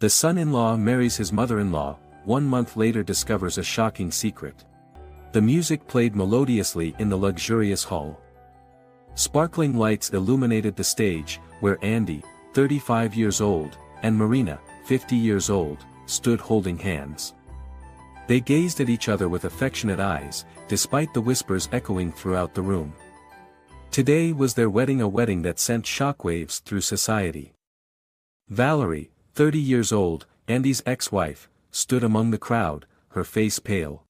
The son-in-law marries his mother-in-law, 1 month later discovers a shocking secret. The music played melodiously in the luxurious hall. Sparkling lights illuminated the stage, where Andy, 35 years old, and Marina, 50 years old, stood holding hands. They gazed at each other with affectionate eyes, despite the whispers echoing throughout the room. Today was their wedding, a wedding that sent shockwaves through society. Valerie, 30 years old, Andy's ex-wife, stood among the crowd, her face pale.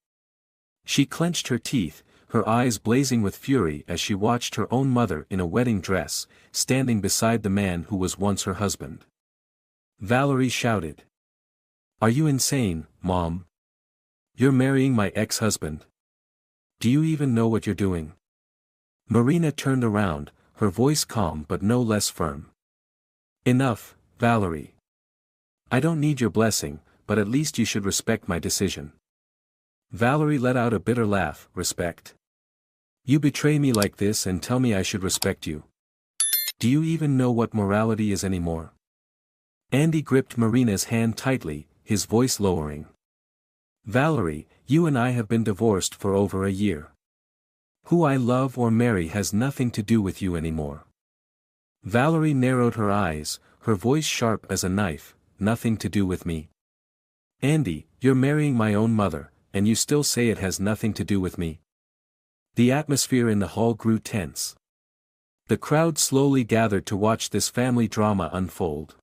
She clenched her teeth, her eyes blazing with fury as she watched her own mother in a wedding dress, standing beside the man who was once her husband. Valerie shouted. "Are you insane, Mom? You're marrying my ex-husband. Do you even know what you're doing?" Marina turned around, her voice calm but no less firm. "Enough, Valerie. I don't need your blessing, but at least you should respect my decision." Valerie let out a bitter laugh. "Respect? You betray me like this and tell me I should respect you? Do you even know what morality is anymore?" Andy gripped Marina's hand tightly, his voice lowering. "Valerie, you and I have been divorced for over a year. Who I love or marry has nothing to do with you anymore." Valerie narrowed her eyes, her voice sharp as a knife. "Nothing to do with me? Andy, you're marrying my own mother, and you still say it has nothing to do with me?" The atmosphere in the hall grew tense. The crowd slowly gathered to watch this family drama unfold.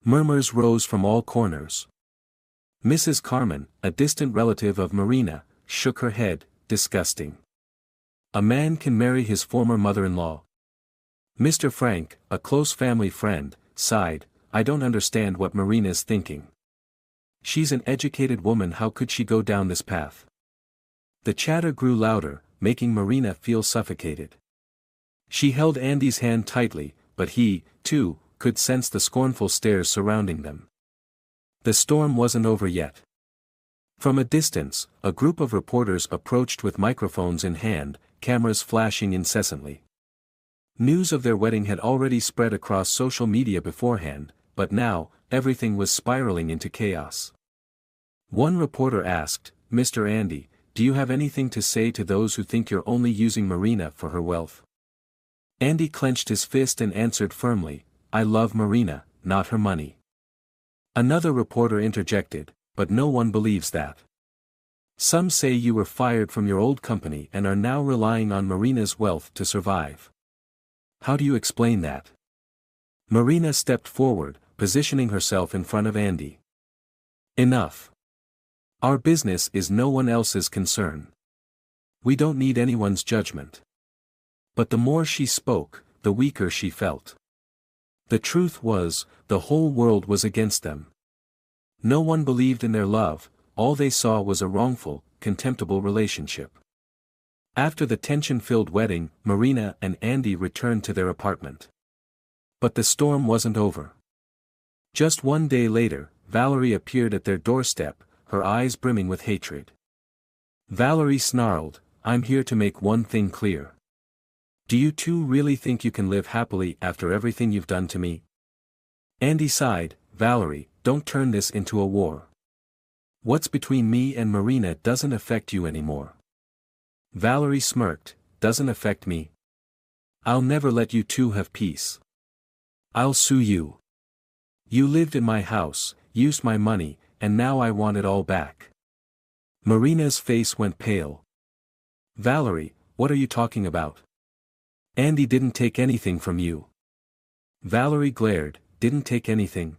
Murmurs rose from all corners. Mrs. Carmen, a distant relative of Marina, shook her head. "Disgusting. A man can marry his former mother-in-law." Mr. Frank, a close family friend, sighed. "I don't understand what Marina's thinking. She's an educated woman, how could she go down this path?" The chatter grew louder, making Marina feel suffocated. She held Andy's hand tightly, but he, too, could sense the scornful stares surrounding them. The storm wasn't over yet. From a distance, a group of reporters approached with microphones in hand, cameras flashing incessantly. News of their wedding had already spread across social media beforehand, but now, everything was spiraling into chaos. One reporter asked, "Mr. Andy, do you have anything to say to those who think you're only using Marina for her wealth?" Andy clenched his fist and answered firmly, "I love Marina, not her money." Another reporter interjected, "But no one believes that. Some say you were fired from your old company and are now relying on Marina's wealth to survive. How do you explain that?" Marina stepped forward, positioning herself in front of Andy. "Enough. Our business is no one else's concern. We don't need anyone's judgment." But the more she spoke, the weaker she felt. The truth was, the whole world was against them. No one believed in their love, all they saw was a wrongful, contemptible relationship. After the tension-filled wedding, Marina and Andy returned to their apartment. But the storm wasn't over. Just 1 day later, Valerie appeared at their doorstep, her eyes brimming with hatred. Valerie snarled, "I'm here to make one thing clear. Do you two really think you can live happily after everything you've done to me?" Andy sighed, "Valerie, don't turn this into a war. What's between me and Marina doesn't affect you anymore." Valerie smirked, "Doesn't affect me? I'll never let you two have peace. I'll sue you. You lived in my house, used my money, and now I want it all back." Marina's face went pale. "Valerie, what are you talking about? Andy didn't take anything from you." Valerie glared, "Didn't take anything?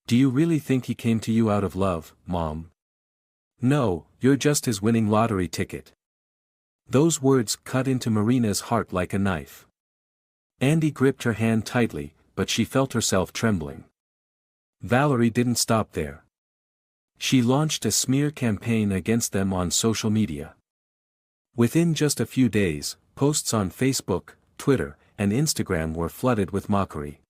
Do you really think he came to you out of love, Mom? No, you're just his winning lottery ticket." Those words cut into Marina's heart like a knife. Andy gripped her hand tightly, but she felt herself trembling. Valerie didn't stop there. She launched a smear campaign against them on social media. Within just a few days, posts on Facebook, Twitter, and Instagram were flooded with mockery.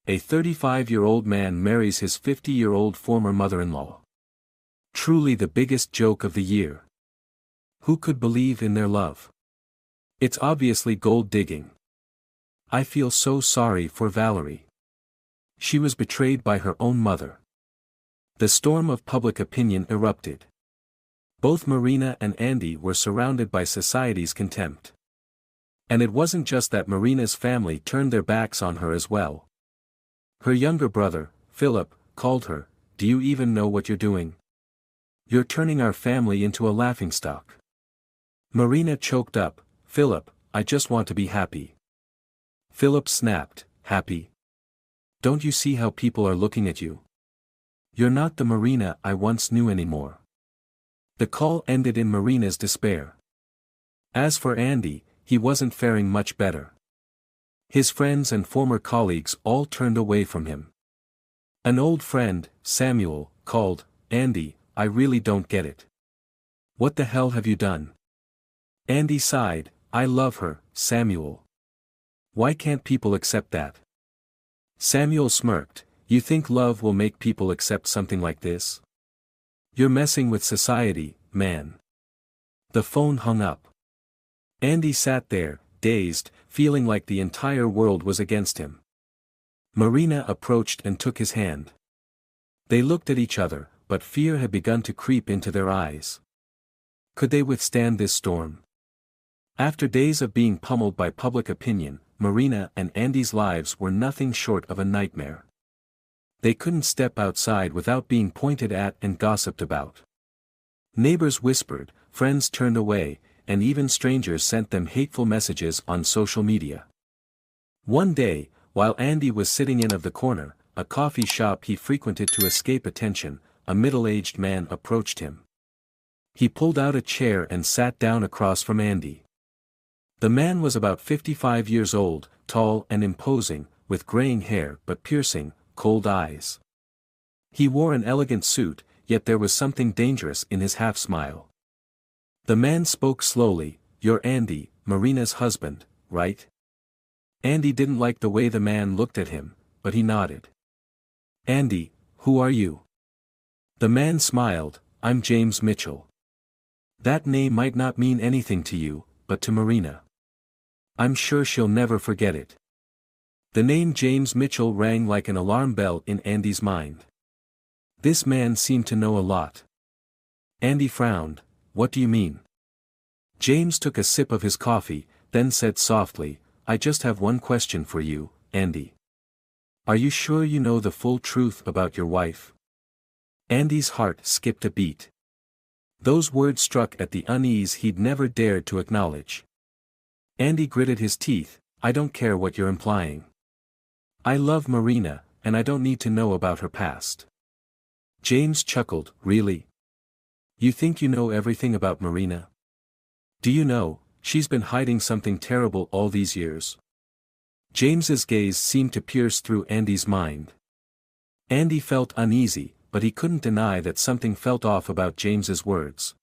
A 35-year-old man marries his 50-year-old former mother-in-law. Truly the biggest joke of the year. Who could believe in their love? It's obviously gold digging. I feel so sorry for Valerie. She was betrayed by her own mother. The storm of public opinion erupted. Both Marina and Andy were surrounded by society's contempt. And it wasn't just that Marina's family turned their backs on her as well. Her younger brother, Philip, called her, "Do you even know what you're doing? You're turning our family into a laughingstock." Marina choked up, "Philip, I just want to be happy." Philip snapped, "Happy? Don't you see how people are looking at you? You're not the Marina I once knew anymore." The call ended in Marina's despair. As for Andy, he wasn't faring much better. His friends and former colleagues all turned away from him. An old friend, Samuel, called, "Andy, I really don't get it. What the hell have you done?" Andy sighed, "I love her, Samuel. Why can't people accept that?" Samuel smirked, "You think love will make people accept something like this? You're messing with society, man." The phone hung up. Andy sat there, dazed, feeling like the entire world was against him. Marina approached and took his hand. They looked at each other, but fear had begun to creep into their eyes. Could they withstand this storm? After days of being pummeled by public opinion, Marina and Andy's lives were nothing short of a nightmare. They couldn't step outside without being pointed at and gossiped about. Neighbors whispered, friends turned away, and even strangers sent them hateful messages on social media. One day, while Andy was sitting in the corner, a coffee shop he frequented to escape attention, a middle-aged man approached him. He pulled out a chair and sat down across from Andy. The man was about 55 years old, tall and imposing, with graying hair but piercing, cold eyes. He wore an elegant suit, yet there was something dangerous in his half-smile. The man spoke slowly, "You're Andy, Marina's husband, right?" Andy didn't like the way the man looked at him, but he nodded. "Andy, who are you?" The man smiled, "I'm James Mitchell. That name might not mean anything to you, but to Marina. I'm sure she'll never forget it." The name James Mitchell rang like an alarm bell in Andy's mind. This man seemed to know a lot. Andy frowned, "What do you mean?" James took a sip of his coffee, then said softly, "I just have one question for you, Andy. Are you sure you know the full truth about your wife?" Andy's heart skipped a beat. Those words struck at the unease he'd never dared to acknowledge. Andy gritted his teeth, "I don't care what you're implying. I love Marina, and I don't need to know about her past." James chuckled, "Really? You think you know everything about Marina? Do you know, she's been hiding something terrible all these years?" James's gaze seemed to pierce through Andy's mind. Andy felt uneasy, but he couldn't deny that something felt off about James's words.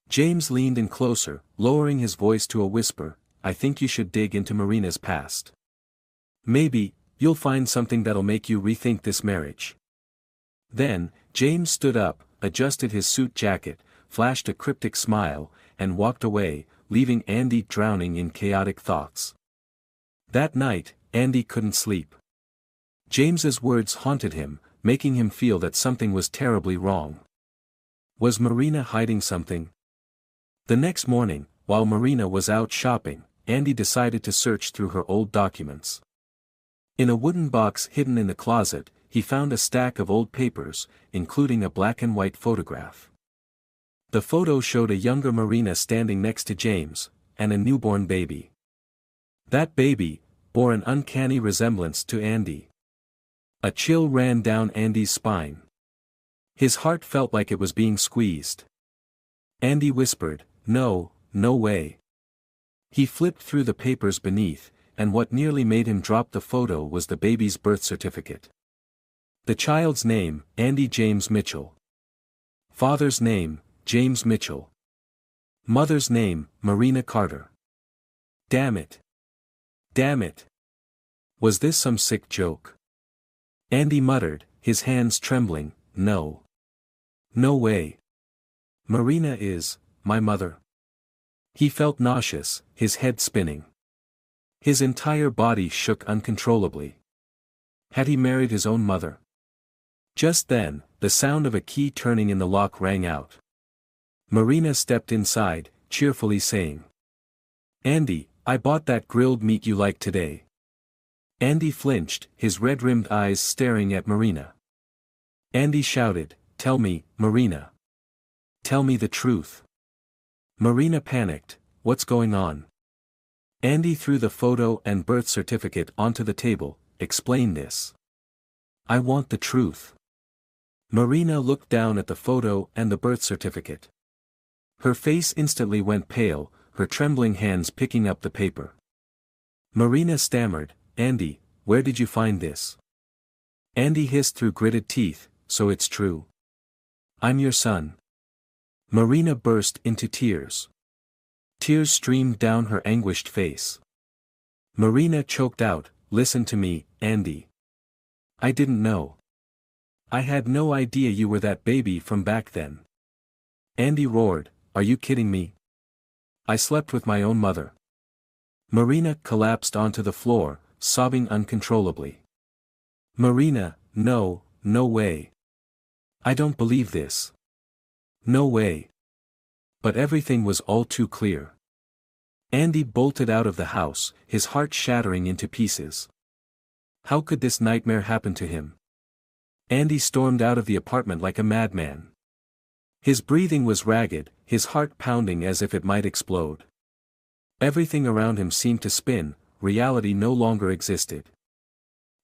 James leaned in closer, lowering his voice to a whisper, "I think you should dig into Marina's past. Maybe, you'll find something that'll make you rethink this marriage." Then, James stood up, adjusted his suit jacket, flashed a cryptic smile, and walked away, leaving Andy drowning in chaotic thoughts. That night, Andy couldn't sleep. James's words haunted him, making him feel that something was terribly wrong. Was Marina hiding something? The next morning, while Marina was out shopping, Andy decided to search through her old documents. In a wooden box hidden in the closet, he found a stack of old papers, including a black-and-white photograph. The photo showed a younger Marina standing next to James, and a newborn baby. That baby bore an uncanny resemblance to Andy. A chill ran down Andy's spine. His heart felt like it was being squeezed. Andy whispered, "No, no way." He flipped through the papers beneath, and what nearly made him drop the photo was the baby's birth certificate. The child's name, Andy James Mitchell. Father's name, James Mitchell. Mother's name, Marina Carter. Damn it. Damn it. Was this some sick joke? Andy muttered, his hands trembling, "No. No way. Marina is my mother." He felt nauseous, his head spinning. His entire body shook uncontrollably. Had he married his own mother? Just then, the sound of a key turning in the lock rang out. Marina stepped inside, cheerfully saying, "Andy, I bought that grilled meat you like today." Andy flinched, his red-rimmed eyes staring at Marina. Andy shouted, "Tell me, Marina. Tell me the truth." Marina panicked, "What's going on?" Andy threw the photo and birth certificate onto the table. "Explain this. I want the truth." Marina looked down at the photo and the birth certificate. Her face instantly went pale, her trembling hands picking up the paper. Marina stammered, "Andy, where did you find this?" Andy hissed through gritted teeth, "So it's true. I'm your son." Marina burst into tears. Tears streamed down her anguished face. Marina choked out, "Listen to me, Andy. I didn't know. I had no idea you were that baby from back then." Andy roared, "Are you kidding me? I slept with my own mother." Marina collapsed onto the floor, sobbing uncontrollably. "Marina, no, no way. I don't believe this. No way." But everything was all too clear. Andy bolted out of the house, his heart shattering into pieces. How could this nightmare happen to him? Andy stormed out of the apartment like a madman. His breathing was ragged, his heart pounding as if it might explode. Everything around him seemed to spin, reality no longer existed.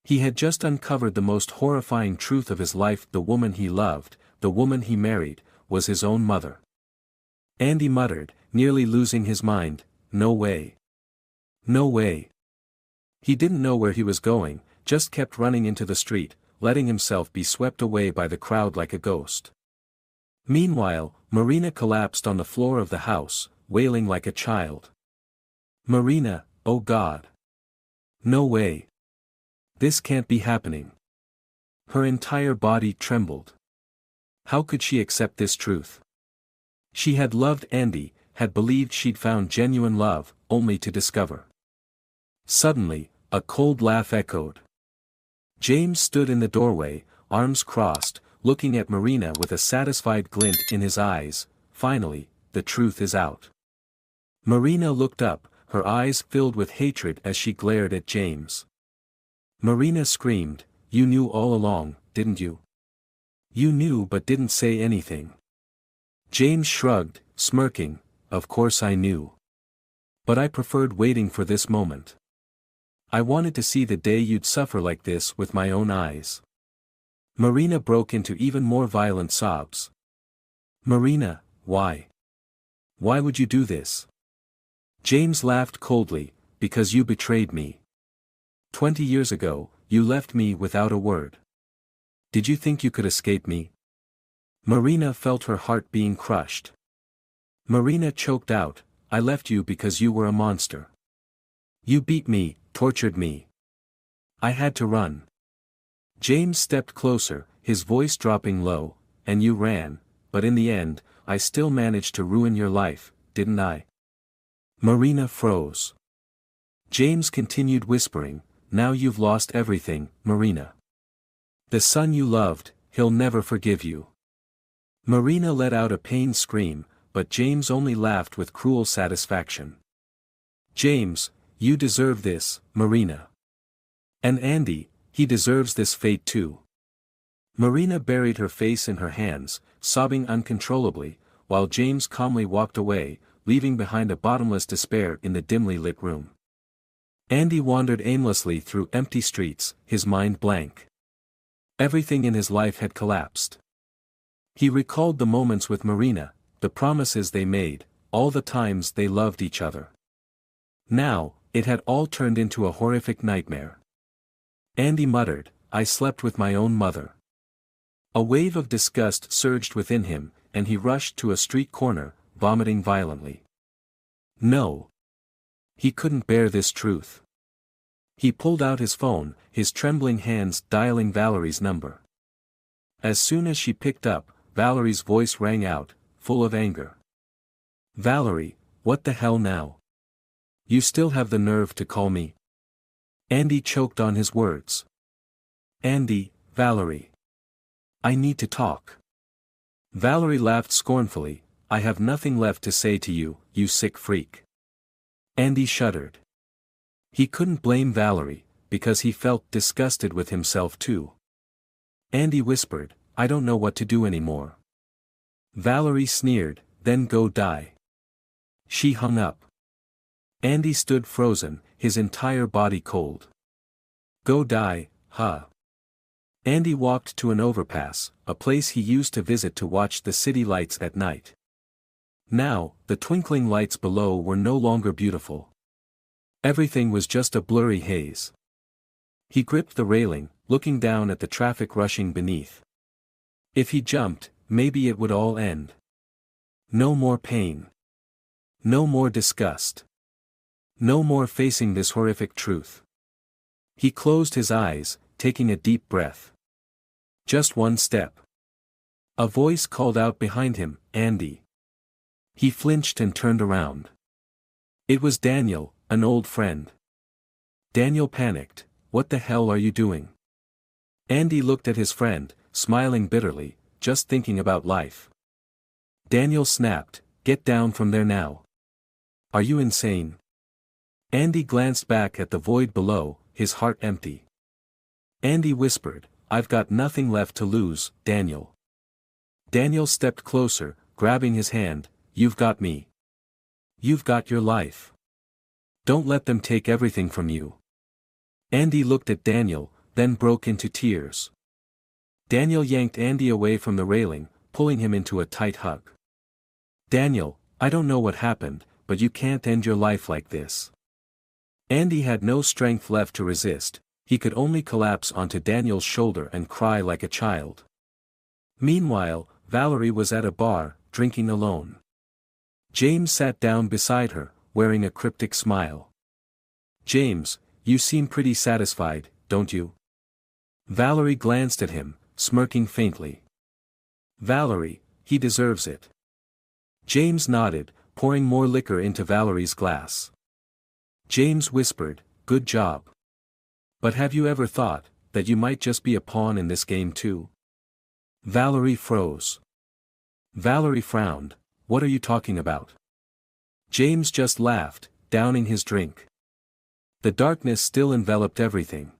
He had just uncovered the most horrifying truth of his life: the woman he loved, the woman he married, was his own mother. Andy muttered, nearly losing his mind, "No way. No way." He didn't know where he was going, just kept running into the street, letting himself be swept away by the crowd like a ghost. Meanwhile, Marina collapsed on the floor of the house, wailing like a child. "Marina, oh God. No way. This can't be happening." Her entire body trembled. How could she accept this truth? She had loved Andy, had believed she'd found genuine love, only to discover. Suddenly, a cold laugh echoed. James stood in the doorway, arms crossed, looking at Marina with a satisfied glint in his eyes. "Finally, the truth is out." Marina looked up, her eyes filled with hatred as she glared at James. Marina screamed, "You knew all along, didn't you? You knew but didn't say anything." James shrugged, smirking, "Of course I knew. But I preferred waiting for this moment. I wanted to see the day you'd suffer like this with my own eyes." Marina broke into even more violent sobs. "Marina, why? Why would you do this?" James laughed coldly, "Because you betrayed me. 20 years ago, you left me without a word. Did you think you could escape me?" Marina felt her heart being crushed. Marina choked out, "I left you because you were a monster. You beat me, tortured me. I had to run." James stepped closer, his voice dropping low, "And you ran, but in the end, I still managed to ruin your life, didn't I?" Marina froze. James continued whispering, "Now you've lost everything, Marina. The son you loved, he'll never forgive you." Marina let out a pained scream, but James only laughed with cruel satisfaction. "James, you deserve this, Marina. And Andy, he deserves this fate too." Marina buried her face in her hands, sobbing uncontrollably, while James calmly walked away, leaving behind a bottomless despair in the dimly lit room. Andy wandered aimlessly through empty streets, his mind blank. Everything in his life had collapsed. He recalled the moments with Marina, the promises they made, all the times they loved each other. Now, it had all turned into a horrific nightmare. Andy muttered, "I slept with my own mother." A wave of disgust surged within him, and he rushed to a street corner, vomiting violently. No. He couldn't bear this truth. He pulled out his phone, his trembling hands dialing Valerie's number. As soon as she picked up, Valerie's voice rang out, full of anger. "Valerie, what the hell now? You still have the nerve to call me?" Andy choked on his words. Andy, Valerie. I need to talk. Valerie laughed scornfully. I have nothing left to say to you, you sick freak. Andy shuddered. He couldn't blame Valerie, because he felt disgusted with himself too. Andy whispered, I don't know what to do anymore. Valerie sneered, then go die. She hung up. Andy stood frozen, his entire body cold. Go die, huh? Andy walked to an overpass, a place he used to visit to watch the city lights at night. Now, the twinkling lights below were no longer beautiful. Everything was just a blurry haze. He gripped the railing, looking down at the traffic rushing beneath. If he jumped, maybe it would all end. No more pain. No more disgust. No more facing this horrific truth. He closed his eyes, taking a deep breath. Just one step. A voice called out behind him, Andy. He flinched and turned around. It was Daniel, an old friend. Daniel panicked, what the hell are you doing? Andy looked at his friend, smiling bitterly, just thinking about life. Daniel snapped, get down from there now. Are you insane? Andy glanced back at the void below, his heart empty. Andy whispered, I've got nothing left to lose, Daniel. Daniel stepped closer, grabbing his hand, you've got me. You've got your life. Don't let them take everything from you. Andy looked at Daniel, then broke into tears. Daniel yanked Andy away from the railing, pulling him into a tight hug. Daniel, I don't know what happened, but you can't end your life like this. Andy had no strength left to resist, he could only collapse onto Daniel's shoulder and cry like a child. Meanwhile, Valerie was at a bar, drinking alone. James sat down beside her, wearing a cryptic smile. James, you seem pretty satisfied, don't you? Valerie glanced at him, smirking faintly. Valerie, he deserves it. James nodded, pouring more liquor into Valerie's glass. James whispered, good job. But have you ever thought, that you might just be a pawn in this game too? Valerie froze. Valerie frowned, what are you talking about? James just laughed, downing his drink. The darkness still enveloped everything.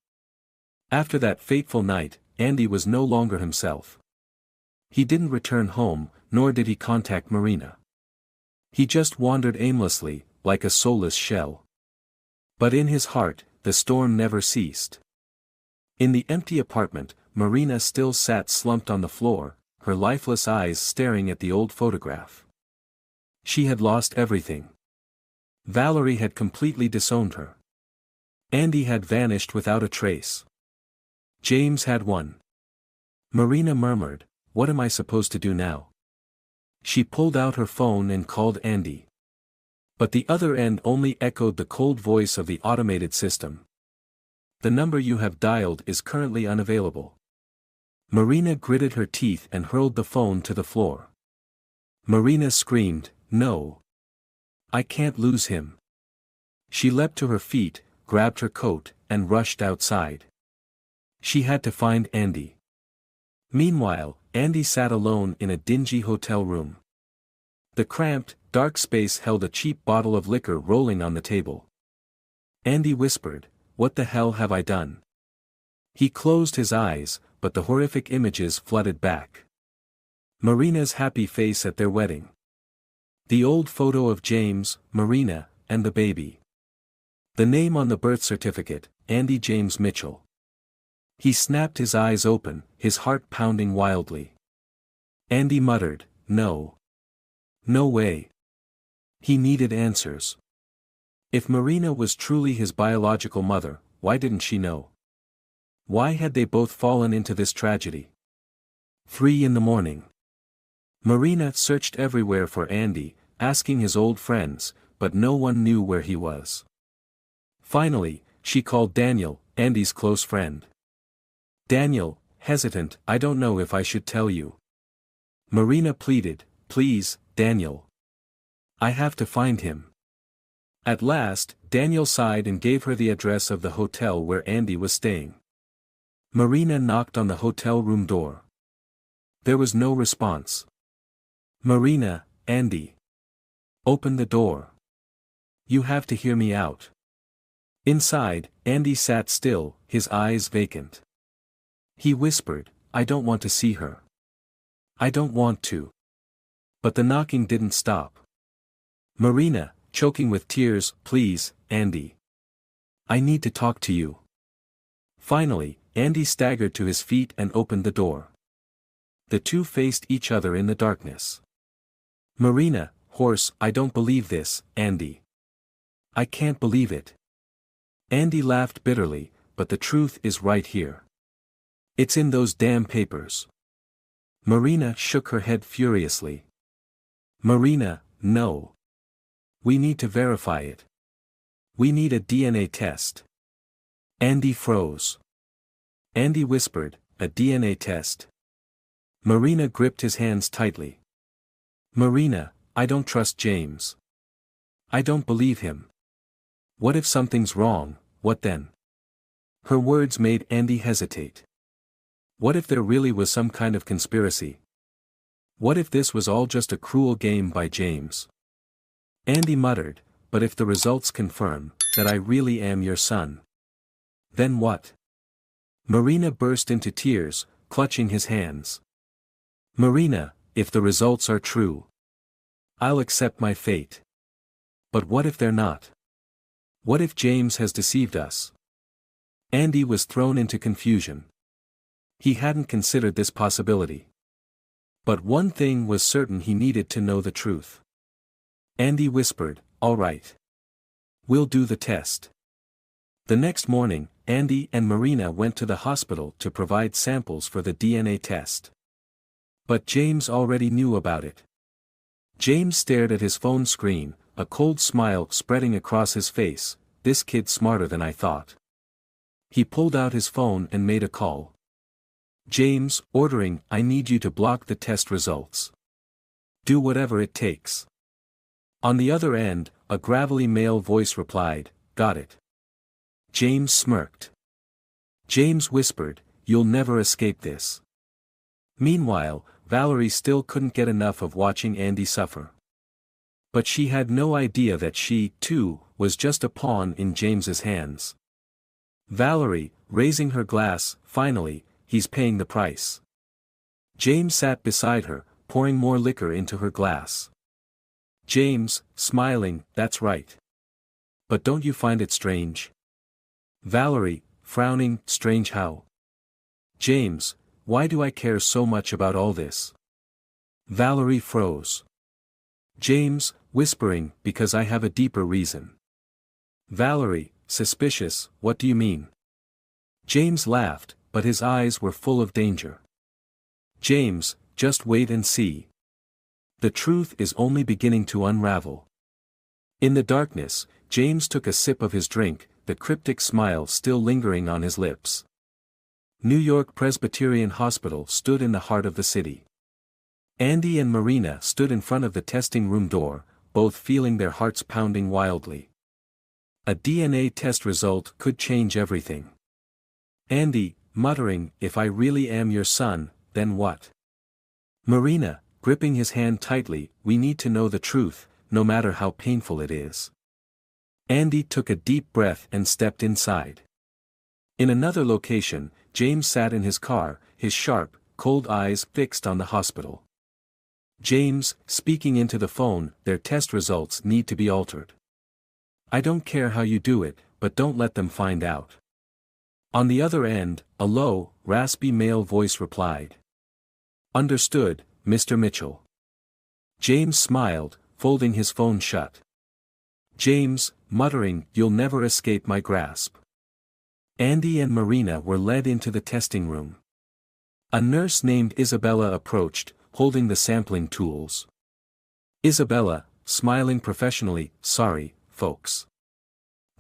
After that fateful night, Andy was no longer himself. He didn't return home, nor did he contact Marina. He just wandered aimlessly, like a soulless shell. But in his heart, the storm never ceased. In the empty apartment, Marina still sat slumped on the floor, her lifeless eyes staring at the old photograph. She had lost everything. Valerie had completely disowned her. Andy had vanished without a trace. James had won. Marina murmured, what am I supposed to do now? She pulled out her phone and called Andy. But the other end only echoed the cold voice of the automated system. The number you have dialed is currently unavailable. Marina gritted her teeth and hurled the phone to the floor. Marina screamed, no. I can't lose him. She leapt to her feet, grabbed her coat, and rushed outside. She had to find Andy. Meanwhile, Andy sat alone in a dingy hotel room. The cramped, dark space held a cheap bottle of liquor rolling on the table. Andy whispered, what the hell have I done? He closed his eyes, but the horrific images flooded back. Marina's happy face at their wedding. The old photo of James, Marina, and the baby. The name on the birth certificate, Andy James Mitchell. He snapped his eyes open, his heart pounding wildly. Andy muttered, no. No way. He needed answers. If Marina was truly his biological mother, why didn't she know? Why had they both fallen into this tragedy? 3 a.m. Marina searched everywhere for Andy, asking his old friends, but no one knew where he was. Finally, she called Daniel, Andy's close friend. Daniel, hesitant, I don't know if I should tell you. Marina pleaded, please, Daniel. I have to find him. At last, Daniel sighed and gave her the address of the hotel where Andy was staying. Marina knocked on the hotel room door. There was no response. Marina, Andy. Open the door. You have to hear me out. Inside, Andy sat still, his eyes vacant. He whispered, I don't want to see her. I don't want to. But the knocking didn't stop. Marina, choking with tears, please, Andy. I need to talk to you. Finally, Andy staggered to his feet and opened the door. The two faced each other in the darkness. Marina, hoarse, I don't believe this, Andy. I can't believe it. Andy laughed bitterly, but the truth is right here. It's in those damn papers. Marina shook her head furiously. Marina, no. We need to verify it. We need a DNA test. Andy froze. Andy whispered, a DNA test. Marina gripped his hands tightly. Marina, I don't trust James. I don't believe him. What if something's wrong, what then? Her words made Andy hesitate. What if there really was some kind of conspiracy? What if this was all just a cruel game by James? Andy muttered, but if the results confirm that I really am your son. Then what? Marina burst into tears, clutching his hands. Marina, if the results are true, I'll accept my fate. But what if they're not? What if James has deceived us? Andy was thrown into confusion. He hadn't considered this possibility. But one thing was certain, he needed to know the truth. Andy whispered, all right. We'll do the test. The next morning, Andy and Marina went to the hospital to provide samples for the DNA test. But James already knew about it. James stared at his phone screen, a cold smile spreading across his face. This kid's smarter than I thought. He pulled out his phone and made a call. James, ordering, I need you to block the test results. Do whatever it takes. On the other end, a gravelly male voice replied, got it. James smirked. James whispered, you'll never escape this. Meanwhile, Valerie still couldn't get enough of watching Andy suffer. But she had no idea that she, too, was just a pawn in James's hands. Valerie, raising her glass, finally, he's paying the price. James sat beside her, pouring more liquor into her glass. James, smiling, that's right. But don't you find it strange? Valerie, frowning, strange how? James, why do I care so much about all this? Valerie froze. James, whispering, because I have a deeper reason. Valerie, suspicious, what do you mean? James laughed, but his eyes were full of danger. James, just wait and see. The truth is only beginning to unravel. In the darkness, James took a sip of his drink, the cryptic smile still lingering on his lips. New York Presbyterian Hospital stood in the heart of the city. Andy and Marina stood in front of the testing room door, both feeling their hearts pounding wildly. A DNA test result could change everything. Andy, muttering, if I really am your son, then what? Marina, gripping his hand tightly, we need to know the truth, no matter how painful it is. Andy took a deep breath and stepped inside. In another location, James sat in his car, his sharp, cold eyes fixed on the hospital. James, speaking into the phone, their test results need to be altered. I don't care how you do it, but don't let them find out. On the other end, a low, raspy male voice replied. Understood, Mr. Mitchell. James smiled, folding his phone shut. James, muttering, you'll never escape my grasp. Andy and Marina were led into the testing room. A nurse named Isabella approached, holding the sampling tools. Isabella, smiling professionally, sorry, folks.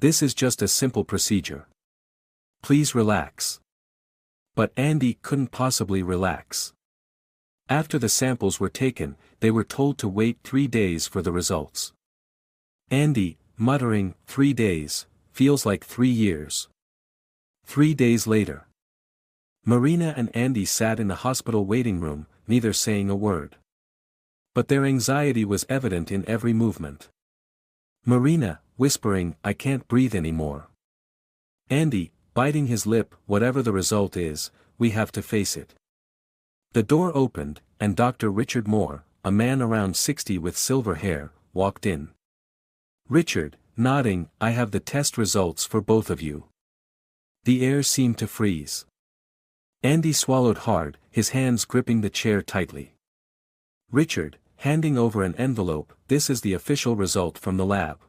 This is just a simple procedure. Please relax. But Andy couldn't possibly relax. After the samples were taken, they were told to wait 3 days for the results. Andy, muttering, 3 days, feels like 3 years. 3 days later. Marina and Andy sat in the hospital waiting room, neither saying a word. But their anxiety was evident in every movement. Marina, whispering, "I can't breathe anymore." Andy, biting his lip, "Whatever the result is, we have to face it." The door opened, and Dr. Richard Moore, a man around 60 with silver hair, walked in. Richard, nodding, "I have the test results for both of you." The air seemed to freeze. Andy swallowed hard, his hands gripping the chair tightly. Richard, handing over an envelope, "This is the official result from the lab."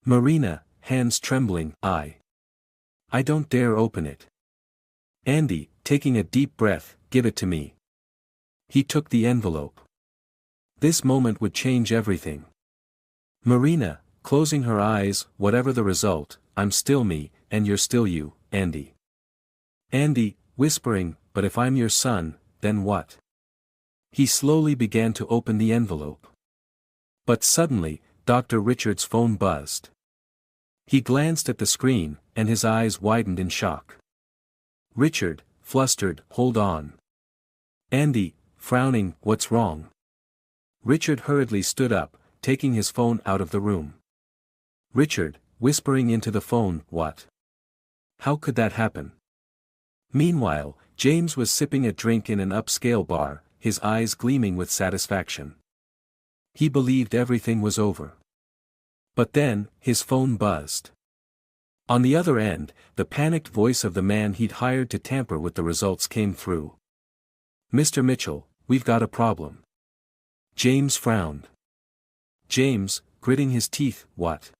Marina, hands trembling, I don't dare open it." Andy, taking a deep breath, "Give it to me." He took the envelope. This moment would change everything. Marina, closing her eyes, "Whatever the result, I'm still me, and you're still you, Andy." Andy, whispering, "But if I'm your son, then what?" He slowly began to open the envelope. But suddenly, Dr. Richard's phone buzzed. He glanced at the screen, and his eyes widened in shock. Richard, flustered, "Hold on." Andy, frowning, "What's wrong?" Richard hurriedly stood up, taking his phone out of the room. Richard, whispering into the phone, "What? How could that happen?" Meanwhile, James was sipping a drink in an upscale bar, his eyes gleaming with satisfaction. He believed everything was over. But then, his phone buzzed. On the other end, the panicked voice of the man he'd hired to tamper with the results came through. "Mr. Mitchell, we've got a problem." James frowned. James, gritting his teeth, "What?"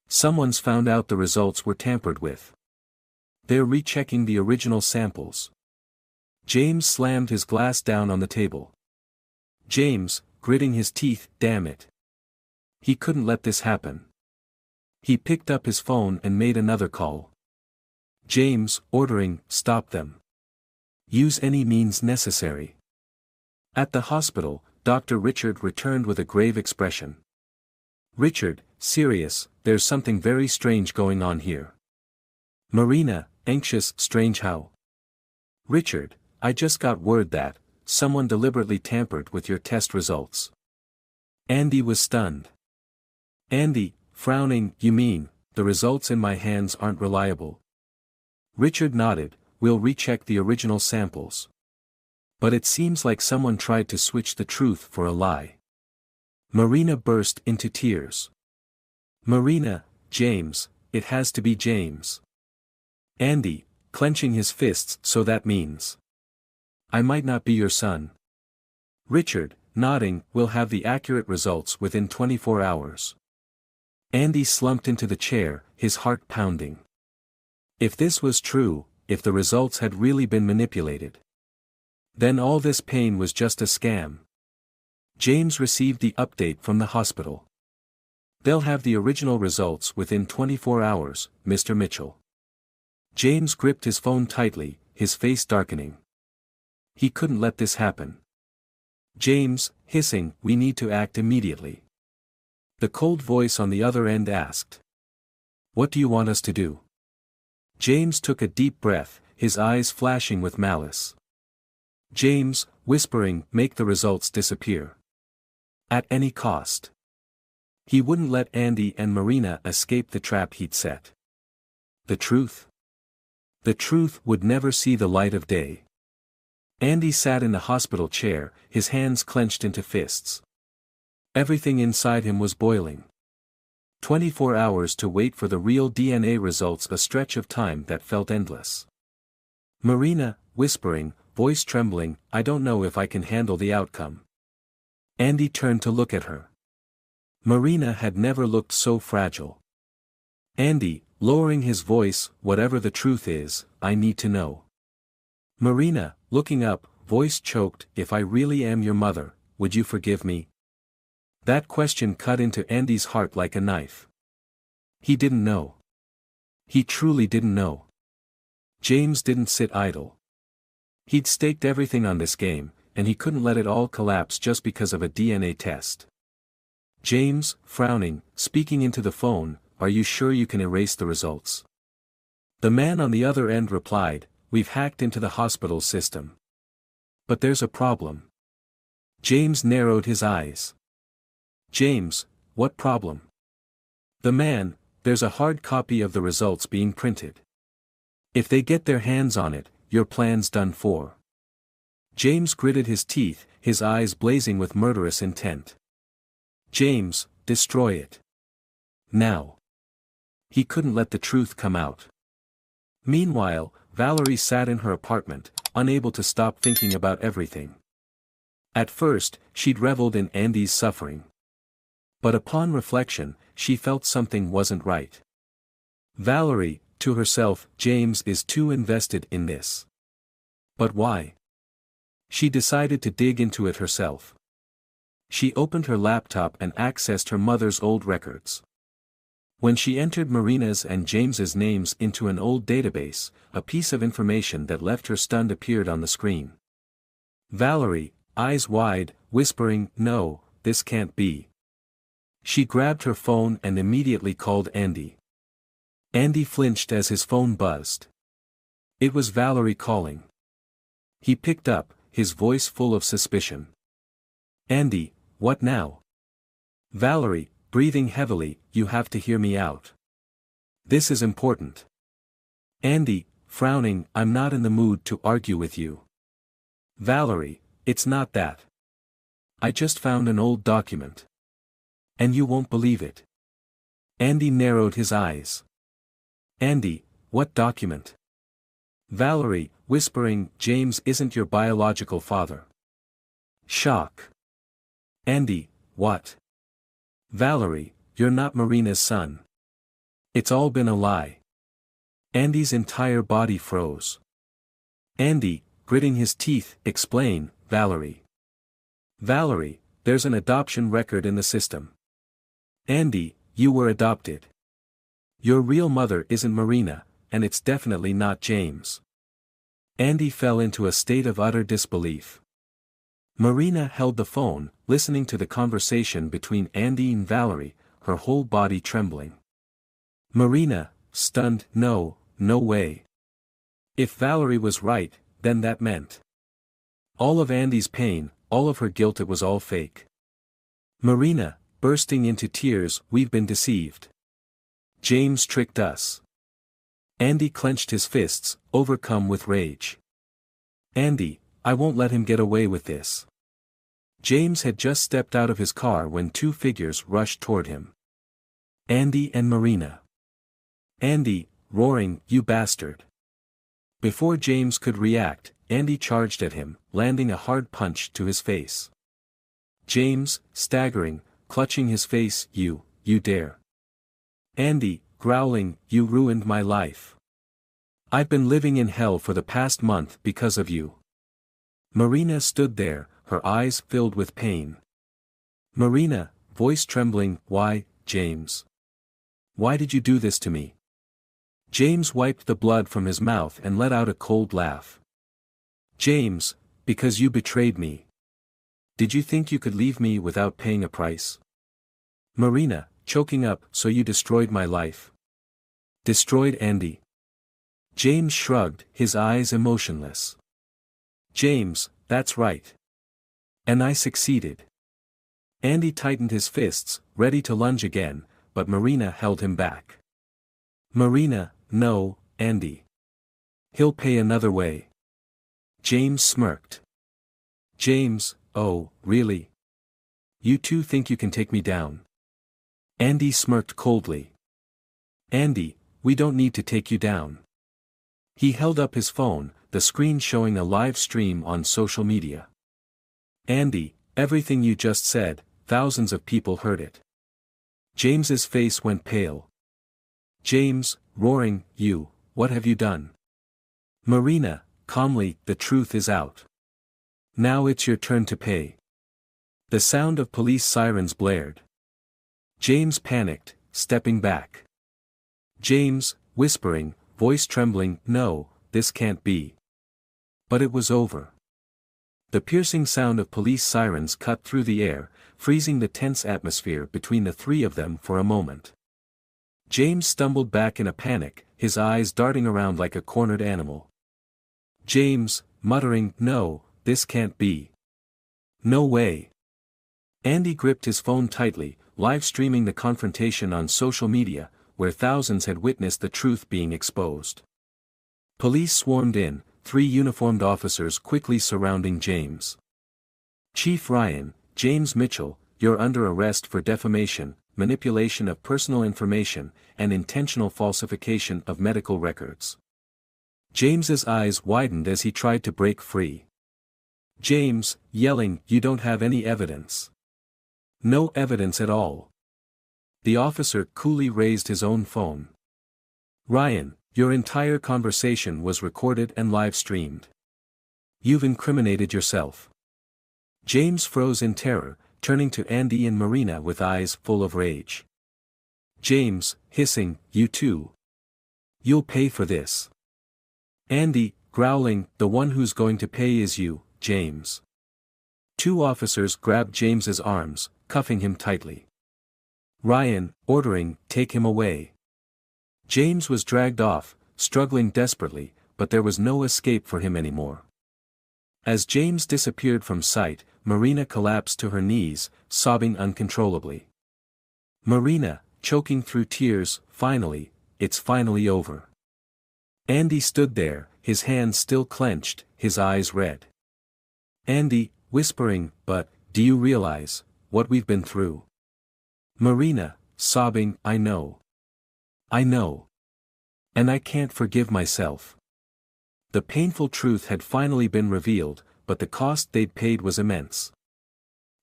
"Someone's found out the results were tampered with. They're rechecking the original samples." James slammed his glass down on the table. James, gritting his teeth, "Damn it. He couldn't let this happen." He picked up his phone and made another call. James, ordering, "Stop them. Use any means necessary." At the hospital, Dr. Richard returned with a grave expression. Richard, serious, "There's something very strange going on here." Marina, anxious, "Strange how?" Richard, "I just got word that someone deliberately tampered with your test results." Andy was stunned. Andy, frowning, "You mean, the results in my hands aren't reliable?" Richard nodded, "We'll recheck the original samples. But it seems like someone tried to switch the truth for a lie." Marina burst into tears. Marina, "James, it has to be James." Andy, clenching his fists, "So that means I might not be your son." Richard, nodding, "We'll have the accurate results within 24 hours. Andy slumped into the chair, his heart pounding. If this was true, if the results had really been manipulated, then all this pain was just a scam. James received the update from the hospital. "They'll have the original results within 24 hours, Mr. Mitchell." James gripped his phone tightly, his face darkening. He couldn't let this happen. James, hissing, "We need to act immediately." The cold voice on the other end asked, "What do you want us to do?" James took a deep breath, his eyes flashing with malice. James, whispering, "Make the results disappear. At any cost." He wouldn't let Andy and Marina escape the trap he'd set. The truth? The truth would never see the light of day. Andy sat in the hospital chair, his hands clenched into fists. Everything inside him was boiling. 24 hours to wait for the real DNA results, a stretch of time that felt endless. Marina, whispering, voice trembling, "I don't know if I can handle the outcome." Andy turned to look at her. Marina had never looked so fragile. Andy, lowering his voice, "Whatever the truth is, I need to know." Marina, looking up, voice choked, "If I really am your mother, would you forgive me?" That question cut into Andy's heart like a knife. He didn't know. He truly didn't know. James didn't sit idle. He'd staked everything on this game, and he couldn't let it all collapse just because of a DNA test. James, frowning, speaking into the phone, "Are you sure you can erase the results?" The man on the other end replied, we've hacked into the hospital system. But there's a problem. James narrowed his eyes. James, what problem? The man, there's a hard copy of the results being printed. If they get their hands on it, your plan's done for. James gritted his teeth, his eyes blazing with murderous intent. James, destroy it. Now. He couldn't let the truth come out. Meanwhile, Valerie sat in her apartment, unable to stop thinking about everything. At first, she'd reveled in Andy's suffering. But upon reflection, she felt something wasn't right. Valerie, to herself, James is too invested in this. But why? She decided to dig into it herself. She opened her laptop and accessed her mother's old records. When she entered Marina's and James's names into an old database, a piece of information that left her stunned appeared on the screen. Valerie, eyes wide, whispering, "No, this can't be." She grabbed her phone and immediately called Andy. Andy flinched as his phone buzzed. It was Valerie calling. He picked up, his voice full of suspicion. "Andy, what now?" Valerie, breathing heavily, "You have to hear me out. This is important." Andy, frowning, "I'm not in the mood to argue with you." Valerie, "It's not that. I just found an old document. And you won't believe it." Andy narrowed his eyes. "Andy, what document?" Valerie, whispering, "James isn't your biological father." Shock. Andy, "What?" Valerie, "You're not Marina's son. It's all been a lie." Andy's entire body froze. Andy, gritting his teeth, "Explain, Valerie." Valerie, "There's an adoption record in the system." Andy, "You were adopted. Your real mother isn't Marina, and it's definitely not James." Andy fell into a state of utter disbelief. Marina held the phone, listening to the conversation between Andy and Valerie, her whole body trembling. Marina, stunned, "No, no way." If Valerie was right, then that meant all of Andy's pain, all of her guilt, it was all fake. Marina, bursting into tears, "We've been deceived. James tricked us." Andy clenched his fists, overcome with rage. "Andy, I won't let him get away with this." James had just stepped out of his car when two figures rushed toward him. Andy and Marina. Andy, roaring, "You bastard." Before James could react, Andy charged at him, landing a hard punch to his face. James, staggering, clutching his face, You dare." Andy, growling, "You ruined my life. I've been living in hell for the past month because of you." Marina stood there, her eyes filled with pain. Marina, voice trembling, "Why, James? Why did you do this to me?" James wiped the blood from his mouth and let out a cold laugh. "James, because you betrayed me. Did you think you could leave me without paying a price?" Marina, choking up, "So you destroyed my life?" "Destroyed Andy?" James shrugged, his eyes emotionless. "James, that's right. And I succeeded." Andy tightened his fists, ready to lunge again, but Marina held him back. Marina, "No, Andy. He'll pay another way." James smirked. "James, oh, really? You two think you can take me down?" Andy smirked coldly. "Andy, we don't need to take you down." He held up his phone, the screen showing a live stream on social media. "Andy, everything you just said, thousands of people heard it." James's face went pale. James, roaring, What have you done?" Marina, calmly, "The truth is out. Now it's your turn to pay." The sound of police sirens blared. James panicked, stepping back. James, whispering, voice trembling, "No, this can't be." But it was over. The piercing sound of police sirens cut through the air, freezing the tense atmosphere between the three of them for a moment. James stumbled back in a panic, his eyes darting around like a cornered animal. James, muttering, "No, this can't be. No way." Andy gripped his phone tightly, live streaming the confrontation on social media, where thousands had witnessed the truth being exposed. Police swarmed in, 3 uniformed officers quickly surrounding James. "Chief Ryan, James Mitchell, you're under arrest for defamation, manipulation of personal information, and intentional falsification of medical records." James's eyes widened as he tried to break free. James, yelling, "You don't have any evidence." "No evidence at all." The officer coolly raised his own phone. "Ryan, your entire conversation was recorded and live-streamed. You've incriminated yourself." James froze in terror, turning to Andy and Marina with eyes full of rage. James, hissing, "You too. You'll pay for this." Andy, growling, "The one who's going to pay is you, James." 2 officers grabbed James's arms, cuffing him tightly. Ryan, ordering, "Take him away." James was dragged off, struggling desperately, but there was no escape for him anymore. As James disappeared from sight, Marina collapsed to her knees, sobbing uncontrollably. Marina, choking through tears, "Finally, it's finally over." Andy stood there, his hands still clenched, his eyes red. Andy, whispering, "But, do you realize what we've been through?" Marina, sobbing, "I know. I know. And I can't forgive myself." The painful truth had finally been revealed, but the cost they'd paid was immense.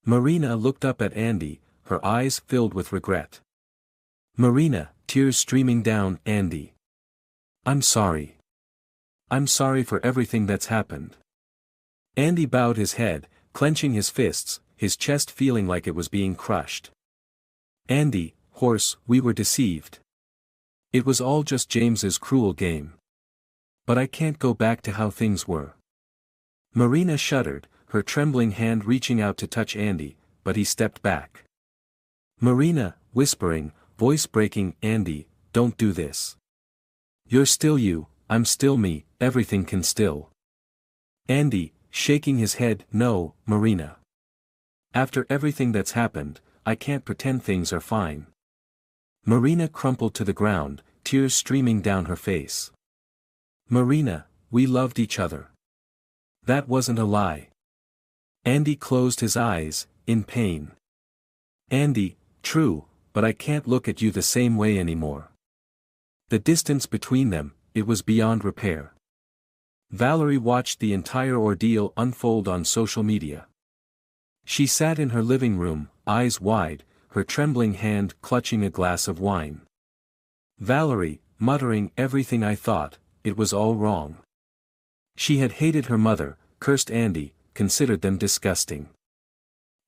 Marina looked up at Andy, her eyes filled with regret. Marina, tears streaming down, "Andy. I'm sorry. I'm sorry for everything that's happened." Andy bowed his head, clenching his fists, his chest feeling like it was being crushed. "Andy, horse, we were deceived. It was all just James's cruel game. But I can't go back to how things were." Marina shuddered, her trembling hand reaching out to touch Andy, but he stepped back. Marina, whispering, voice breaking, "Andy, don't do this. You're still you, I'm still me, everything can still." Andy, shaking his head, "No, Marina. After everything that's happened, I can't pretend things are fine." Marina crumpled to the ground, tears streaming down her face. "Marina, we loved each other. That wasn't a lie." Andy closed his eyes, in pain. "Andy, true, but I can't look at you the same way anymore." The distance between them, it was beyond repair. Valerie watched the entire ordeal unfold on social media. She sat in her living room, eyes wide, her trembling hand clutching a glass of wine. Valerie, muttering, "Everything I thought, it was all wrong." She had hated her mother, cursed Andy, considered them disgusting.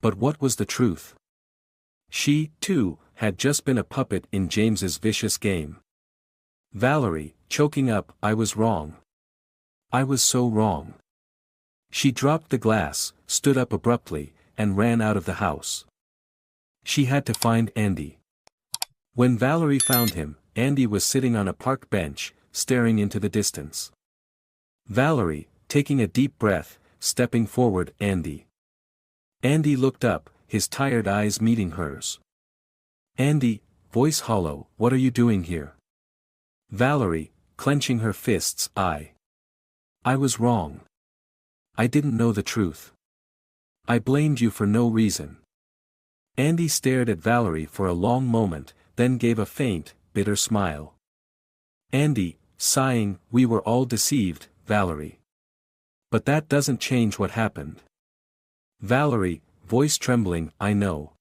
But what was the truth? She, too, had just been a puppet in James's vicious game. Valerie, choking up, "I was wrong. I was so wrong." She dropped the glass, stood up abruptly, and ran out of the house. She had to find Andy. When Valerie found him, Andy was sitting on a park bench, staring into the distance. Valerie, taking a deep breath, stepping forward, "Andy." Andy looked up, his tired eyes meeting hers. Andy, voice hollow, "What are you doing here?" Valerie, clenching her fists, I was wrong. I didn't know the truth. I blamed you for no reason." Andy stared at Valerie for a long moment, then gave a faint, bitter smile. Andy, sighing, "We were all deceived, Valerie. But that doesn't change what happened." Valerie, voice trembling, "I know.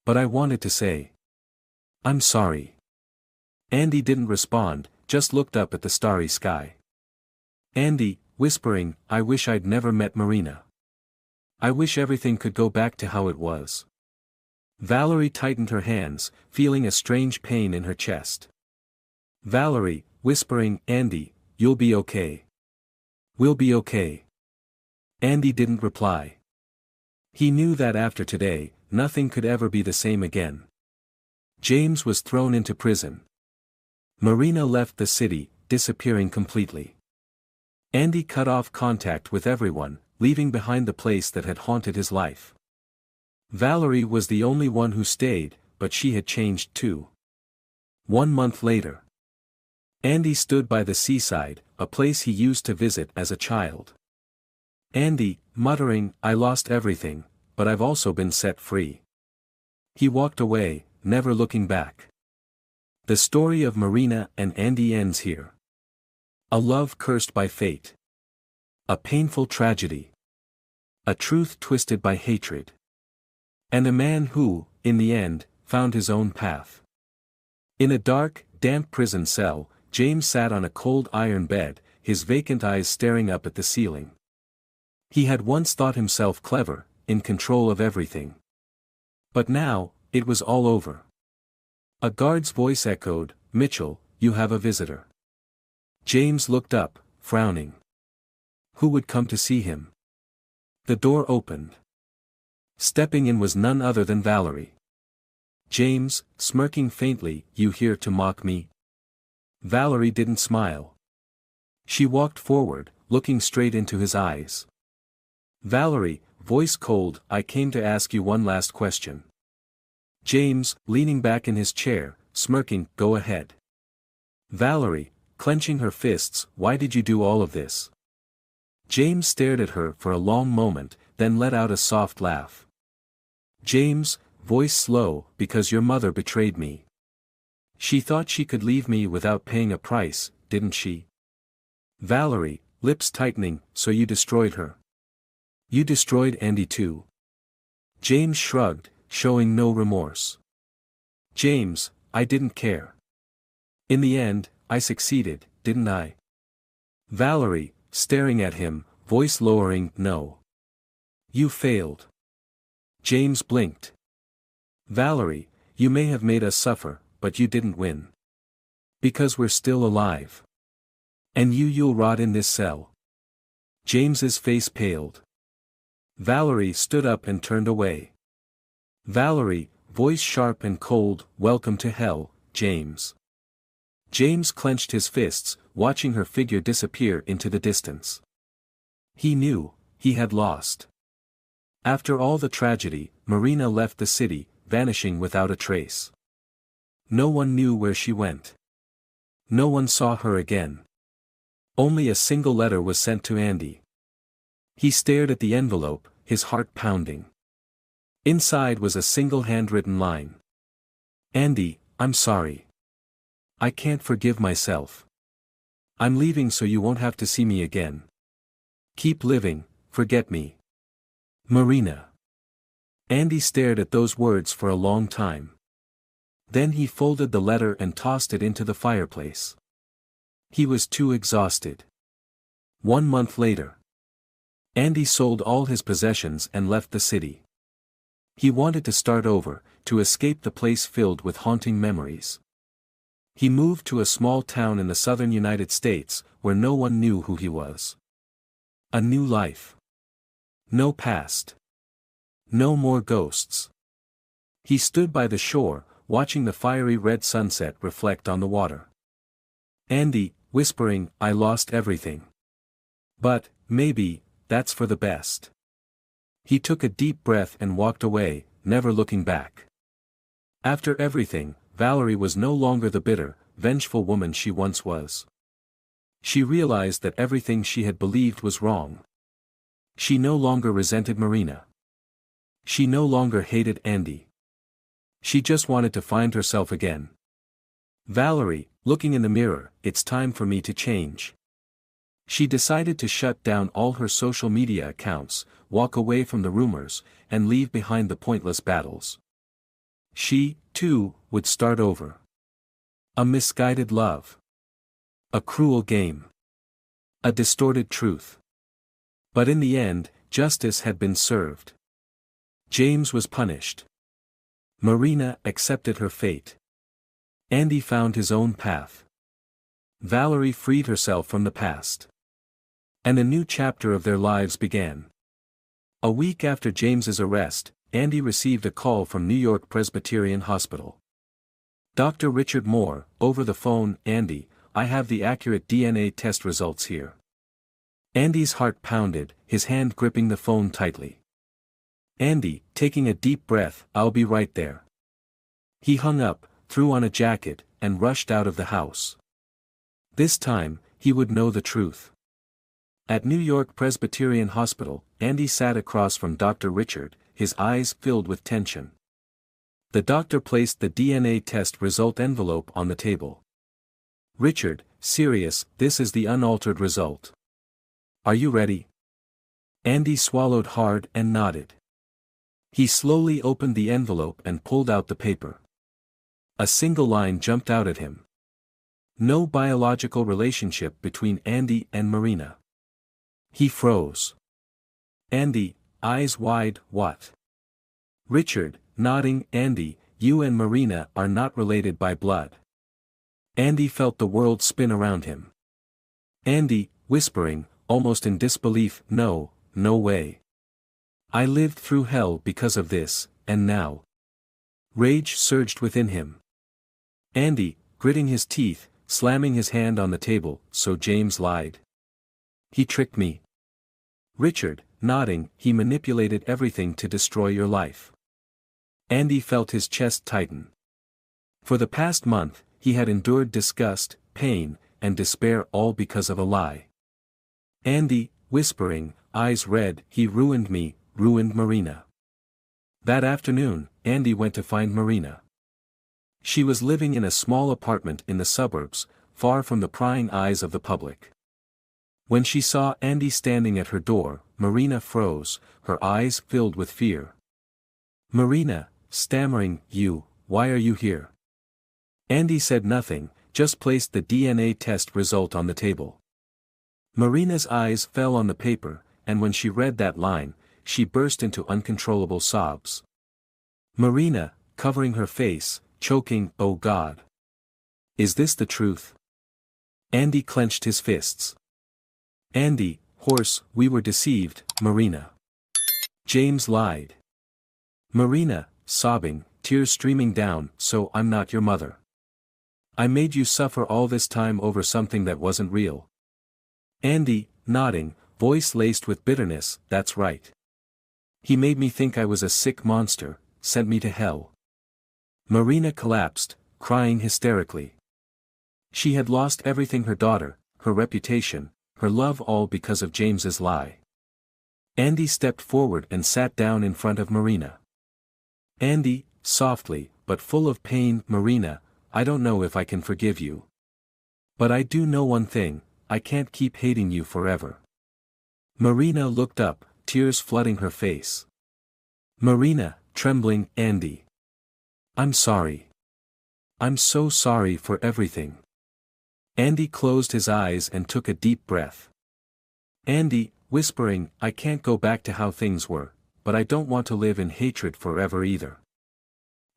But I wanted to say. I'm sorry." Andy didn't respond, just looked up at the starry sky. Andy, whispering, "I wish I'd never met Marina. I wish everything could go back to how it was." Valerie tightened her hands, feeling a strange pain in her chest. Valerie, whispering, "Andy, you'll be okay. We'll be okay." Andy didn't reply. He knew that after today, nothing could ever be the same again. James was thrown into prison. Marina left the city, disappearing completely. Andy cut off contact with everyone, leaving behind the place that had haunted his life. Valerie was the only one who stayed, but she had changed too. 1 month later. Andy stood by the seaside, a place he used to visit as a child. Andy, muttering, "I lost everything, but I've also been set free." He walked away, never looking back. The story of Marina and Andy ends here. A love cursed by fate. A painful tragedy. A truth twisted by hatred. And a man who, in the end, found his own path. In a dark, damp prison cell, James sat on a cold iron bed, his vacant eyes staring up at the ceiling. He had once thought himself clever, in control of everything. But now, it was all over. A guard's voice echoed, "Mitchell, you have a visitor." James looked up, frowning. Who would come to see him? The door opened. Stepping in was none other than Valerie. James, smirking faintly, "You here to mock me?" Valerie didn't smile. She walked forward, looking straight into his eyes. "Valerie," voice cold, "I came to ask you one last question." James, leaning back in his chair, smirking, "Go ahead." Valerie, clenching her fists, "Why did you do all of this?" James stared at her for a long moment, then let out a soft laugh. James, voice slow, "Because your mother betrayed me. She thought she could leave me without paying a price, didn't she?" Valerie, lips tightening, "So you destroyed her. You destroyed Andy too." James shrugged, showing no remorse. "James, I didn't care. In the end, I succeeded, didn't I?" Valerie, staring at him, voice lowering, "No. You failed." James blinked. "Valerie, you may have made us suffer, but you didn't win. Because we're still alive. And you'll rot in this cell." James's face paled. Valerie stood up and turned away. Valerie, voice sharp and cold, "Welcome to hell, James." James clenched his fists, watching her figure disappear into the distance. He knew, he had lost. After all the tragedy, Marina left the city, vanishing without a trace. No one knew where she went. No one saw her again. Only a single letter was sent to Andy. He stared at the envelope, his heart pounding. Inside was a single handwritten line. "Andy, I'm sorry. I can't forgive myself. I'm leaving so you won't have to see me again. Keep living, forget me. Marina." Andy stared at those words for a long time. Then he folded the letter and tossed it into the fireplace. He was too exhausted. 1 month later. Andy sold all his possessions and left the city. He wanted to start over, to escape the place filled with haunting memories. He moved to a small town in the southern United States, where no one knew who he was. A new life. No past. No more ghosts. He stood by the shore, watching the fiery red sunset reflect on the water. Andy, whispering, "I lost everything. But, maybe, that's for the best." He took a deep breath and walked away, never looking back. After everything, Valerie was no longer the bitter, vengeful woman she once was. She realized that everything she had believed was wrong. She no longer resented Marina. She no longer hated Andy. She just wanted to find herself again. Valerie, looking in the mirror, "It's time for me to change." She decided to shut down all her social media accounts, walk away from the rumors, and leave behind the pointless battles. She, too, would start over. A misguided love. A cruel game. A distorted truth. But in the end, justice had been served. James was punished. Marina accepted her fate. Andy found his own path. Valerie freed herself from the past. And a new chapter of their lives began. A week after James's arrest, Andy received a call from New York Presbyterian Hospital. "Dr. Richard Moore, over the phone." "Andy, I have the accurate DNA test results here. Andy's heart pounded, his hand gripping the phone tightly. Andy, taking a deep breath, "I'll be right there." He hung up, threw on a jacket, and rushed out of the house. This time, he would know the truth. At New York Presbyterian Hospital, Andy sat across from Dr. Richard, his eyes filled with tension. The doctor placed the DNA test result envelope on the table. "Richard, serious, this is the unaltered result. Are you ready?" Andy swallowed hard and nodded. He slowly opened the envelope and pulled out the paper. A single line jumped out at him. No biological relationship between Andy and Marina. He froze. Andy, eyes wide, "What?" Richard, nodding, "Andy, you and Marina are not related by blood." Andy felt the world spin around him. Andy, whispering, almost in disbelief, "No, no way. I lived through hell because of this, and now." Rage surged within him. Andy, gritting his teeth, slamming his hand on the table, "So James lied. He tricked me." Richard, nodding, "He manipulated everything to destroy your life." Andy felt his chest tighten. For the past month, he had endured disgust, pain, and despair, all because of a lie. Andy, whispering, eyes red, "He ruined me, ruined Marina." That afternoon, Andy went to find Marina. She was living in a small apartment in the suburbs, far from the prying eyes of the public. When she saw Andy standing at her door, Marina froze, her eyes filled with fear. Marina, stammering, "Why are you here?" Andy said nothing, just placed the DNA test result on the table. Marina's eyes fell on the paper, and when she read that line, she burst into uncontrollable sobs. Marina, covering her face, choking, "Oh God! Is this the truth?" Andy clenched his fists. Andy, hoarse, "We were deceived, Marina. James lied." Marina, sobbing, tears streaming down, "So I'm not your mother. I made you suffer all this time over something that wasn't real." Andy, nodding, voice laced with bitterness, "That's right. He made me think I was a sick monster, sent me to hell." Marina collapsed, crying hysterically. She had lost everything: her daughter, her reputation, her love, all because of James's lie. Andy stepped forward and sat down in front of Marina. Andy, softly, but full of pain, "Marina, I don't know if I can forgive you. But I do know one thing, I can't keep hating you forever." Marina looked up, tears flooding her face. Marina, trembling, "Andy. I'm sorry. I'm so sorry for everything." Andy closed his eyes and took a deep breath. Andy, whispering, "I can't go back to how things were, but I don't want to live in hatred forever either."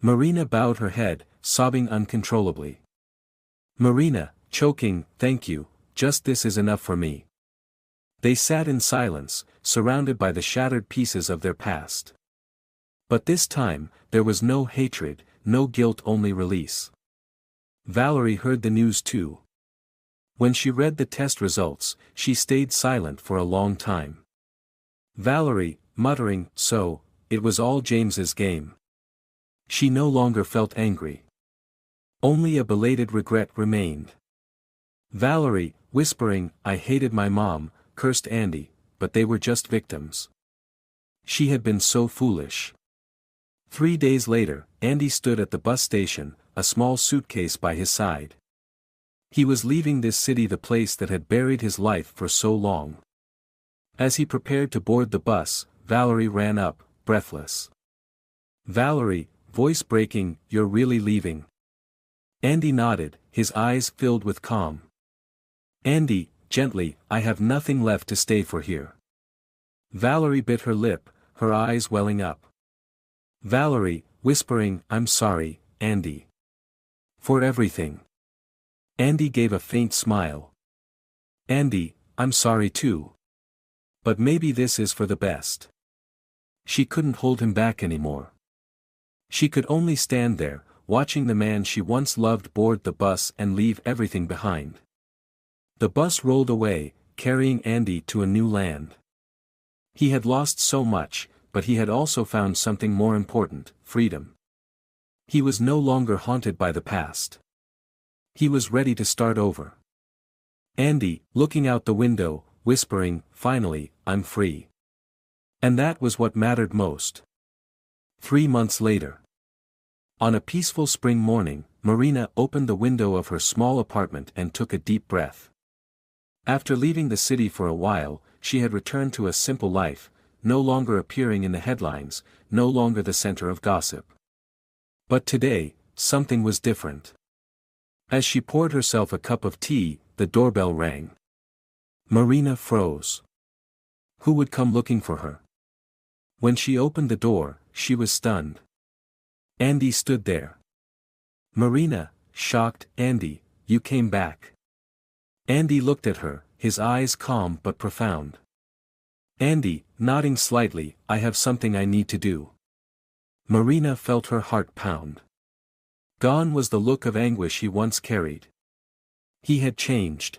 Marina bowed her head, sobbing uncontrollably. Marina, choking, "Thank you, just this is enough for me." They sat in silence, surrounded by the shattered pieces of their past. But this time, there was no hatred, no guilt, only release. Valerie heard the news too. When she read the test results, she stayed silent for a long time. Valerie, muttering, "So, it was all James's game." She no longer felt angry. Only a belated regret remained. Valerie, whispering, "I hated my mom, cursed Andy, but they were just victims. She had been so foolish." 3 days later, Andy stood at the bus station, a small suitcase by his side. He was leaving this city, the place that had buried his life for so long. As he prepared to board the bus, Valerie ran up, breathless. "Valerie," voice breaking, "you're really leaving?" Andy nodded, his eyes filled with calm. Andy, gently, "I have nothing left to stay for here." Valerie bit her lip, her eyes welling up. Valerie, whispering, "I'm sorry, Andy. For everything." Andy gave a faint smile. "Andy, I'm sorry too. But maybe this is for the best." She couldn't hold him back anymore. She could only stand there, watching the man she once loved board the bus and leave everything behind. The bus rolled away, carrying Andy to a new land. He had lost so much, but he had also found something more important, freedom. He was no longer haunted by the past. He was ready to start over. Andy, looking out the window, whispering, "Finally, I'm free." And that was what mattered most. 3 months later. On a peaceful spring morning, Marina opened the window of her small apartment and took a deep breath. After leaving the city for a while, she had returned to a simple life, no longer appearing in the headlines, no longer the center of gossip. But today, something was different. As she poured herself a cup of tea, the doorbell rang. Marina froze. Who would come looking for her? When she opened the door, she was stunned. Andy stood there. Marina, shocked. "Andy, you came back." Andy looked at her, his eyes calm but profound. Andy, nodding slightly, "I have something I need to do." Marina felt her heart pound. Gone was the look of anguish he once carried. He had changed.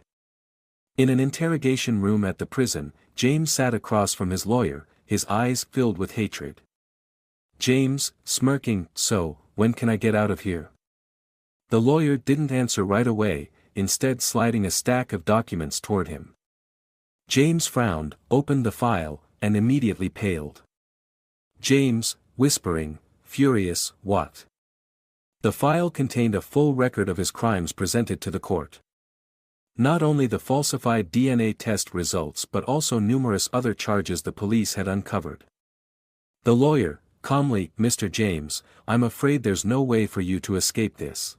In an interrogation room at the prison, James sat across from his lawyer, his eyes filled with hatred. James, smirking, "So, when can I get out of here?" The lawyer didn't answer right away, instead sliding a stack of documents toward him. James frowned, opened the file, and immediately paled. James, whispering, furious, "What?" The file contained a full record of his crimes presented to the court. Not only the falsified DNA test results but also numerous other charges the police had uncovered. The lawyer, calmly, "Mr. James, I'm afraid there's no way for you to escape this."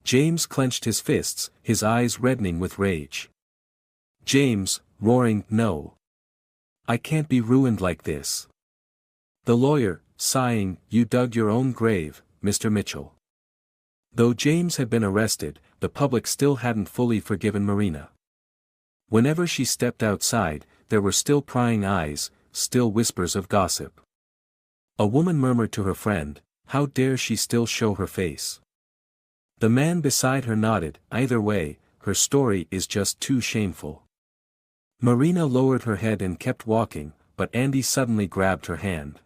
James clenched his fists, his eyes reddening with rage. James, roaring, "No. I can't be ruined like this." The lawyer, sighing, "You dug your own grave, Mr. Mitchell." Though James had been arrested, the public still hadn't fully forgiven Marina. Whenever she stepped outside, there were still prying eyes, still whispers of gossip. A woman murmured to her friend, "How dare she still show her face?" The man beside her nodded, "Either way, her story is just too shameful." Marina lowered her head and kept walking, but Andy suddenly grabbed her hand.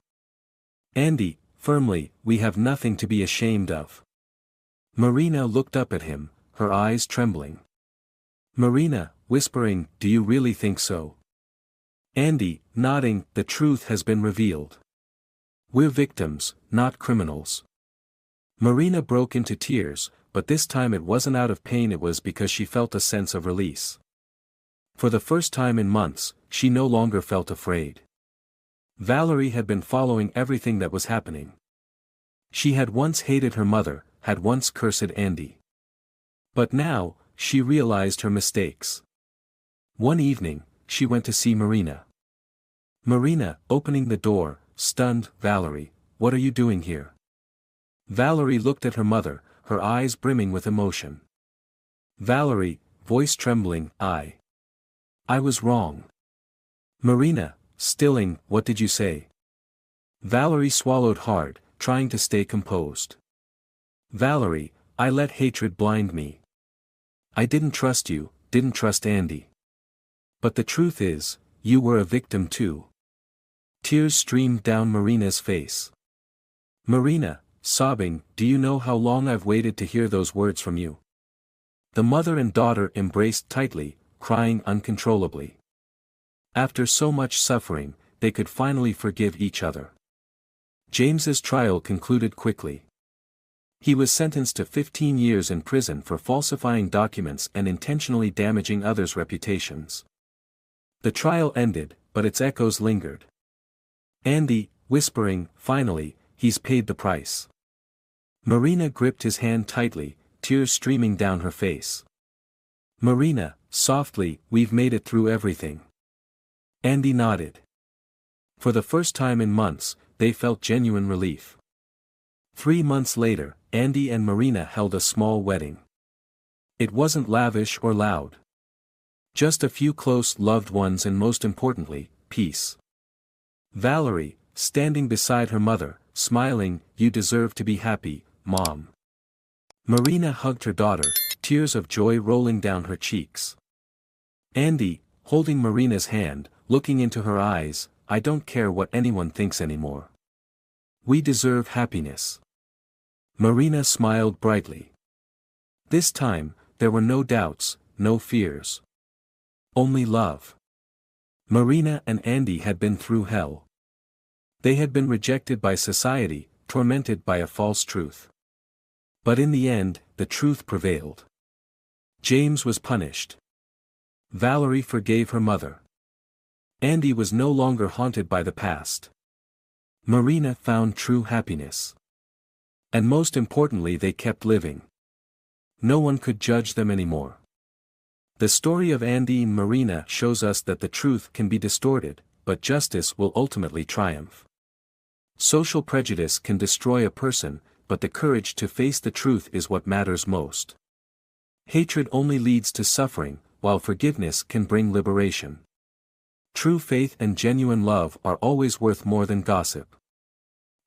"Andy," firmly, "we have nothing to be ashamed of." Marina looked up at him, her eyes trembling. Marina, whispering, "Do you really think so?" Andy, nodding, "The truth has been revealed. We're victims, not criminals." Marina broke into tears, but this time it wasn't out of pain, it was because she felt a sense of release. For the first time in months, she no longer felt afraid. Valerie had been following everything that was happening. She had once hated her mother, had once cursed Andy. But now, she realized her mistakes. One evening, she went to see Marina. Marina, opening the door, stunned, "Valerie, what are you doing here?" Valerie looked at her mother, her eyes brimming with emotion. Valerie, voice trembling, I was wrong." Marina, stilling, "What did you say?" Valerie swallowed hard, trying to stay composed. "Valerie, I let hatred blind me. I didn't trust you, didn't trust Andy. But the truth is, you were a victim too." Tears streamed down Marina's face. Marina, sobbing, "Do you know how long I've waited to hear those words from you?" The mother and daughter embraced tightly, crying uncontrollably. After so much suffering, they could finally forgive each other. James's trial concluded quickly. He was sentenced to 15 years in prison for falsifying documents and intentionally damaging others' reputations. The trial ended, but its echoes lingered. Andy, whispering, "Finally, he's paid the price." Marina gripped his hand tightly, tears streaming down her face. Marina, softly, "We've made it through everything." Andy nodded. For the first time in months, they felt genuine relief. 3 months later, Andy and Marina held a small wedding. It wasn't lavish or loud. Just a few close loved ones and most importantly, peace. Valerie, standing beside her mother, smiling, "You deserve to be happy, Mom." Marina hugged her daughter, tears of joy rolling down her cheeks. Andy, holding Marina's hand, looking into her eyes, "I don't care what anyone thinks anymore. We deserve happiness." Marina smiled brightly. This time, there were no doubts, no fears. Only love. Marina and Andy had been through hell. They had been rejected by society, tormented by a false truth. But in the end, the truth prevailed. James was punished. Valerie forgave her mother. Andy was no longer haunted by the past. Marina found true happiness. And most importantly, they kept living. No one could judge them anymore. The story of Andy and Marina shows us that the truth can be distorted, but justice will ultimately triumph. Social prejudice can destroy a person, but the courage to face the truth is what matters most. Hatred only leads to suffering, while forgiveness can bring liberation. True faith and genuine love are always worth more than gossip.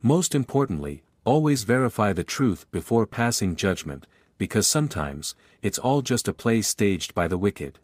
Most importantly, always verify the truth before passing judgment, because sometimes, it's all just a play staged by the wicked.